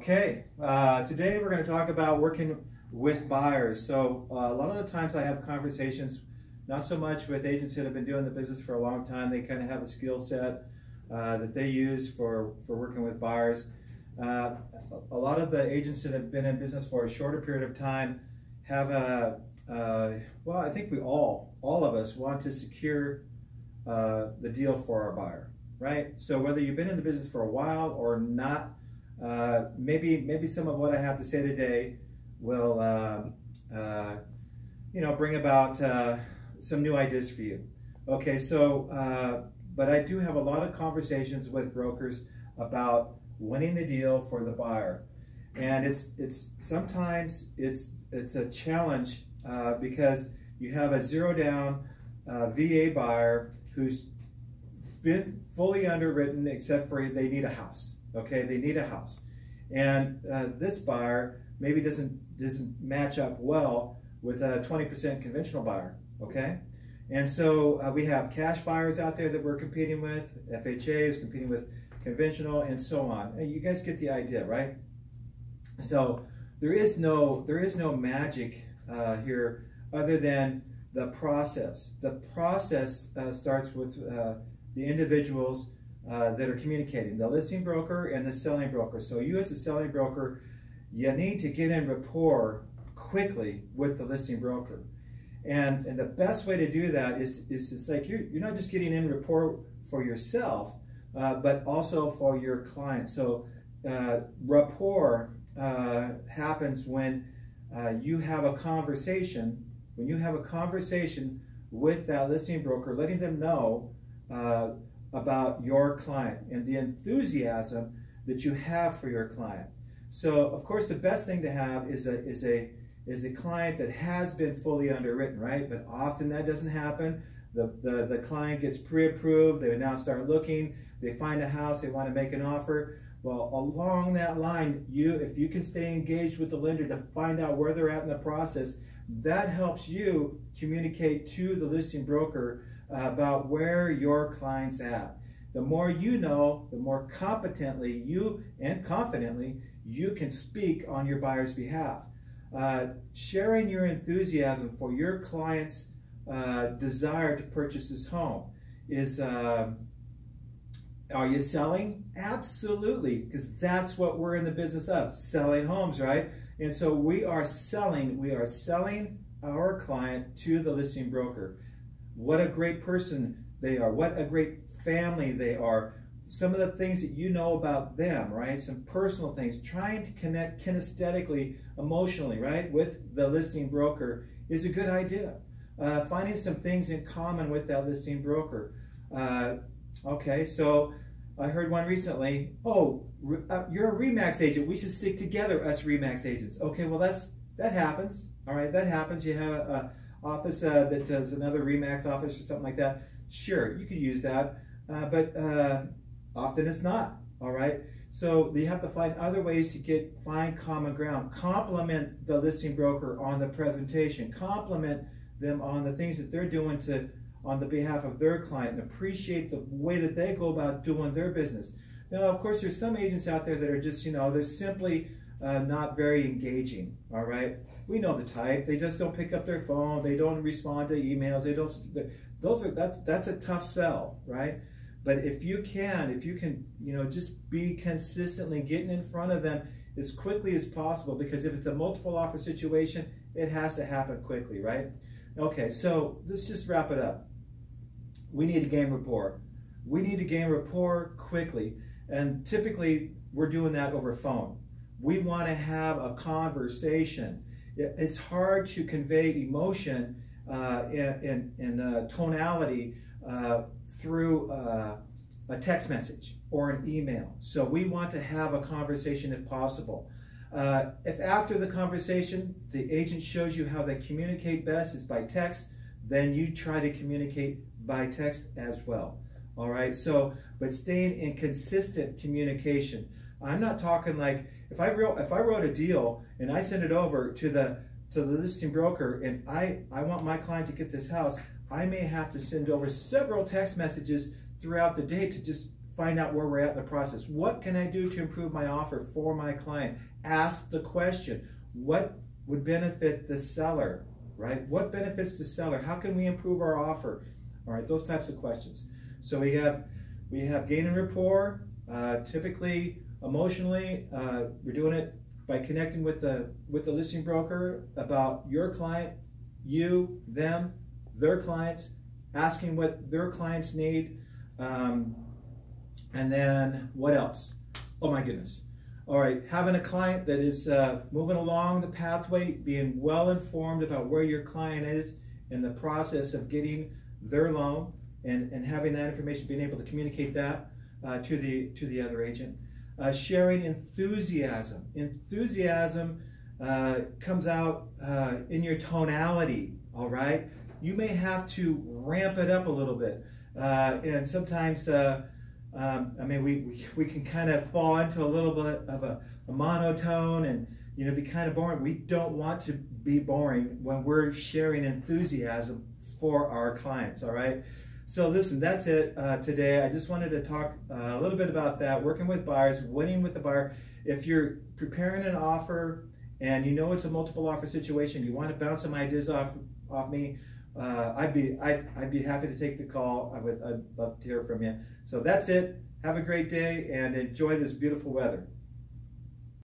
Okay, today we're going to talk about working with buyers. So a lot of the times I have conversations, not so much with agents that have been doing the business for a long time. They kind of have a skill set that they use for working with buyers. A lot of the agents that have been in business for a shorter period of time have well, I think we all of us want to secure the deal for our buyer, right? So whether you've been in the business for a while or not, maybe some of what I have to say today will bring about some new ideas for you. Okay, so but I do have a lot of conversations with brokers about winning the deal for the buyer, and it's sometimes it's a challenge because you have a zero down VA buyer who's been fully underwritten except for they need a house. Okay, they need a house, and this buyer maybe doesn't match up well with a 20% conventional buyer. Okay, and so we have cash buyers out there that we're competing with. FHA is competing with conventional, and so on. And you guys get the idea, right? So there is no magic here other than the process. The process starts with the individuals that are communicating, the listing broker and the selling broker. So you as a selling broker, you need to get in rapport quickly with the listing broker. And the best way to do that is it's like you're not just getting in rapport for yourself, but also for your client. So rapport happens when you have a conversation, with that listing broker, letting them know about your client and the enthusiasm that you have for your client. So of course the best thing to have is a client that has been fully underwritten, right? But often that doesn't happen. The client gets pre-approved, they now start looking, they find a house, they want to make an offer. Well, along that line, if you can stay engaged with the lender to find out where they're at in the process, that helps you communicate to the listing broker about where your client's at. The more you know, the more competently and confidently you can speak on your buyer's behalf. Sharing your enthusiasm for your client's desire to purchase this home is, are you selling? Absolutely, because that's what we're in the business of, selling homes, right? And so we are selling our client to the listing broker. What a great person they are, what a great family they are, some of the things that you know about them, right? Some personal things, trying to connect kinesthetically, emotionally, right, with the listing broker is a good idea. Finding some things in common with that listing broker. Okay, so I heard one recently, oh, you're a RE/MAX agent, we should stick together, us RE/MAX agents. Okay, well that happens, all right, that happens. You have an office that does another RE/MAX office or something like that. Sure, you could use that, but often it's not, all right? So you have to find other ways to find common ground. Compliment the listing broker on the presentation. Compliment them on the things that they're doing on the behalf of their client, and appreciate the way that they go about doing their business. Now, of course, there's some agents out there that are just, they're simply not very engaging, all right? We know the type. They just don't pick up their phone. They don't respond to emails. That's a tough sell, right? But if you can, just be consistently getting in front of them as quickly as possible, because if it's a multiple offer situation, it has to happen quickly, right? Okay, so let's just wrap it up. We need to gain rapport. We need to gain rapport quickly, and typically we're doing that over phone. We want to have a conversation. It's hard to convey emotion in tonality through a text message or an email. So we want to have a conversation if possible. If after the conversation the agent shows you how they communicate best is by text, then you try to communicate by text as well. All right, so but staying in consistent communication. I'm not talking like if I wrote a deal and I send it over to the listing broker and I want my client to get this house, I may have to send over several text messages throughout the day to just find out where we're at in the process. What can I do to improve my offer for my client? Ask the question, what would benefit the seller, right? What benefits the seller? How can we improve our offer? All right, those types of questions. So we have gaining rapport. Typically, emotionally, we're doing it by connecting with the listing broker about your client, you, them, their clients, asking what their clients need, and then what else? Oh my goodness. All right, having a client that is moving along the pathway, being well informed about where your client is in the process of getting their loan, and having that information, being able to communicate that to the other agent. Sharing enthusiasm. Enthusiasm comes out in your tonality, all right? You may have to ramp it up a little bit. And sometimes, I mean, we can kind of fall into a little bit of a monotone and, you know, be kind of boring. We don't want to be boring when we're sharing enthusiasm for our clients, all right? So listen, that's it today. I just wanted to talk a little bit about that, working with buyers, winning with the buyer. If you're preparing an offer and you know it's a multiple offer situation, you want to bounce some ideas off me, I'd be happy to take the call. I'd love to hear from you. So that's it. Have a great day and enjoy this beautiful weather.